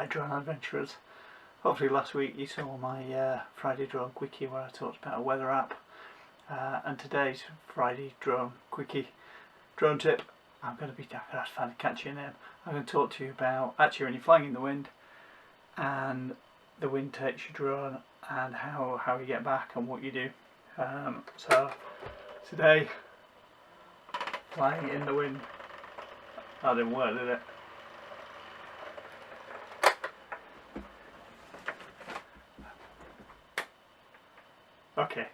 drone adventurers. Hopefully last week you saw my Friday Drone Quickie where I talked about a weather app, and today's Friday Drone Quickie Drone Tip, I'm going to have to find a catchy name. I'm going to talk to you about actually when you're flying in the wind and the wind takes your drone and how you get back and what you do. So today, flying in the wind. That didn't work, did it? Okay.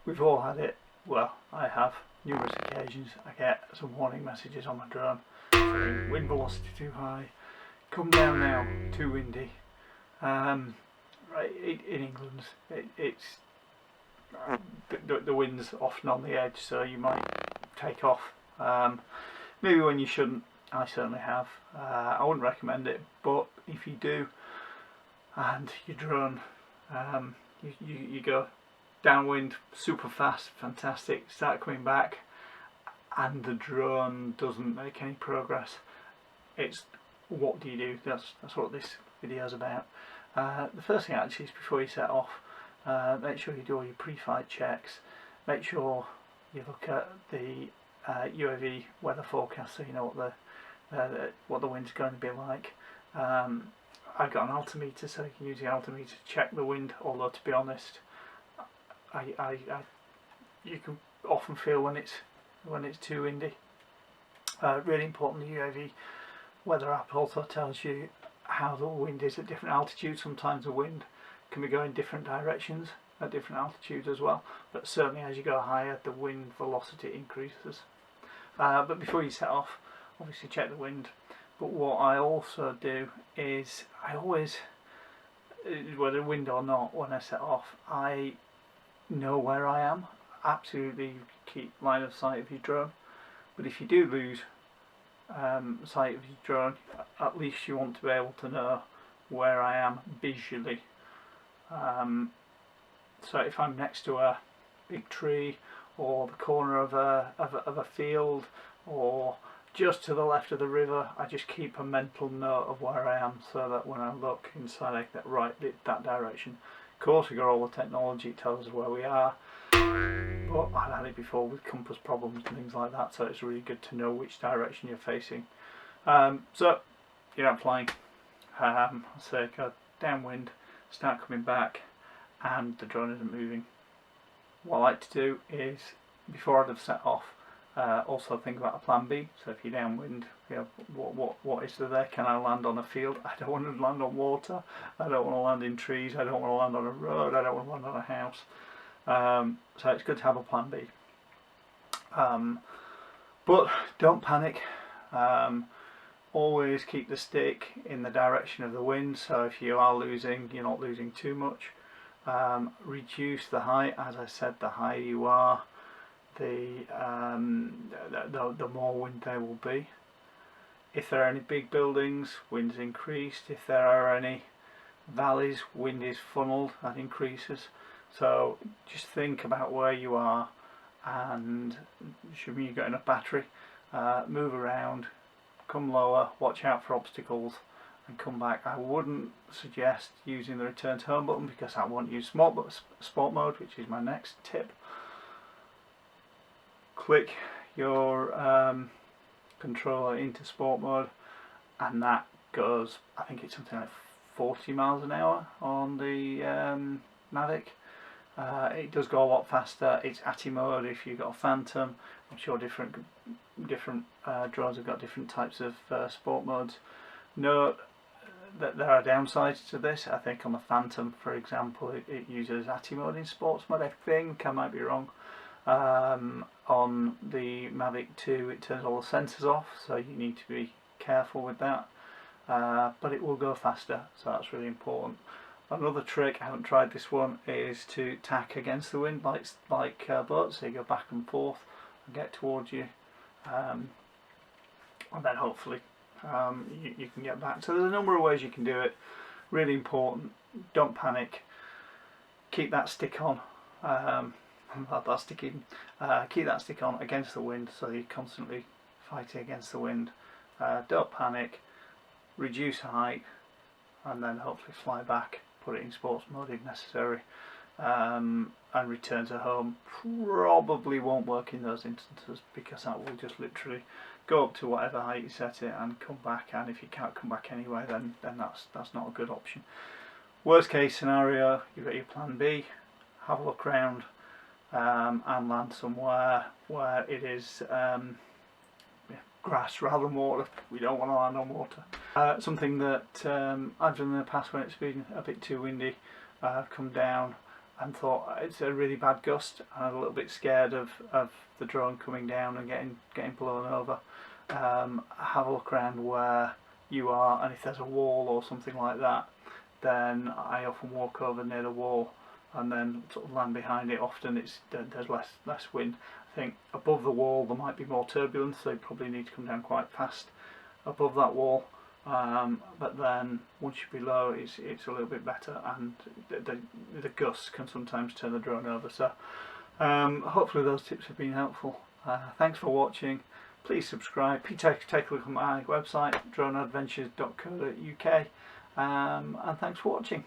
We've all had it. Well, I have numerous occasions. I get some warning messages on my drone saying wind velocity too high, come down now, too windy. Right, in England, it's the wind's often on the edge, so you might take off. Maybe when you shouldn't. I certainly have. I wouldn't recommend it, but if you do, and your drone, you go downwind super fast, fantastic, start coming back, and the drone doesn't make any progress. It's what do you do? That's what this video is about. The first thing actually is before you set off, make sure you do all your pre-flight checks. Make sure you look at the UAV weather forecast so you know what the wind's going to be like. I've got an altimeter, so you can use the altimeter to check the wind. Although to be honest, you can often feel when it's too windy. Really important, the UAV weather app also tells you how the wind is at different altitudes. Sometimes the wind can be going different directions at different altitudes as well, but certainly as you go higher the wind velocity increases. But before you set off, obviously check the wind. But what I also do is I always, whether wind or not, when I set off, I know where I am. Absolutely keep line of sight of your drone. But if you do lose sight of your drone, at least you want to be able to know where I am visually. So if I'm next to a big tree or the corner of a field or just to the left of the river, I just keep a mental note of where I am so that when I look inside I get right that direction. Of course, we've got all the technology, it tells us where we are, but I've had it before with compass problems and things like that, so it's really good to know which direction you're facing. So you're out flying, say go downwind, start coming back, and the drone isn't moving. What I like to do is, before I'd have set off, also think about a plan B. So if you're downwind, you know, what is there? Can I land on a field? I don't want to land on water. I don't want to land in trees. I don't want to land on a road. I don't want to land on a house. So it's good to have a plan B. But don't panic. Always keep the stick in the direction of the wind. So if you are losing, you're not losing too much. Reduce the height. As I said, the higher you are, the more wind there will be. If there are any big buildings, wind's increased. If there are any valleys, wind is funneled, that increases. So just think about where you are, and assuming you've got enough battery, move around, come lower, watch out for obstacles, and come back. I wouldn't suggest using the return to home button because I won't use sport mode, which is my next tip. Click your controller into sport mode, and that goes, I think it's something like 40 miles an hour on the Mavic. It does go a lot faster. It's ATI mode if you've got a Phantom. I'm sure different drones have got different types of sport modes. Note that there are downsides to this. I think on the Phantom, for example, it uses ATI mode in sports mode. I think, I might be wrong. On the Mavic 2 it turns all the sensors off, so you need to be careful with that, but it will go faster, so that's really important. Another trick, I haven't tried this one, is to tack against the wind like boats, so you go back and forth and get towards you, and then hopefully you can get back. So there's a number of ways you can do it. Really important, don't panic, keep that stick on. Keep that stick on against the wind, so you're constantly fighting against the wind. Don't panic, reduce height, and then hopefully fly back, put it in sports mode if necessary, and return to home. Probably won't work in those instances, because that will just literally go up to whatever height you set it and come back, and if you can't come back anyway, then that's not a good option. Worst case scenario, you've got your plan B, have a look around, and land somewhere where it is grass rather than water. We don't want to land on water. Something that I've done in the past when it's been a bit too windy, I've come down and thought it's a really bad gust, and I'm a little bit scared of the drone coming down and getting blown over. Have a look around where you are, and if there's a wall or something like that, then I often walk over near the wall and then sort of land behind it. Often there's less wind. I think above the wall there might be more turbulence, so you probably need to come down quite fast above that wall. But then once you're below, it's a little bit better, and the gusts can sometimes turn the drone over. So hopefully those tips have been helpful. Thanks for watching. Please subscribe. Please take a look at my website, droneadventures.co.uk, and thanks for watching.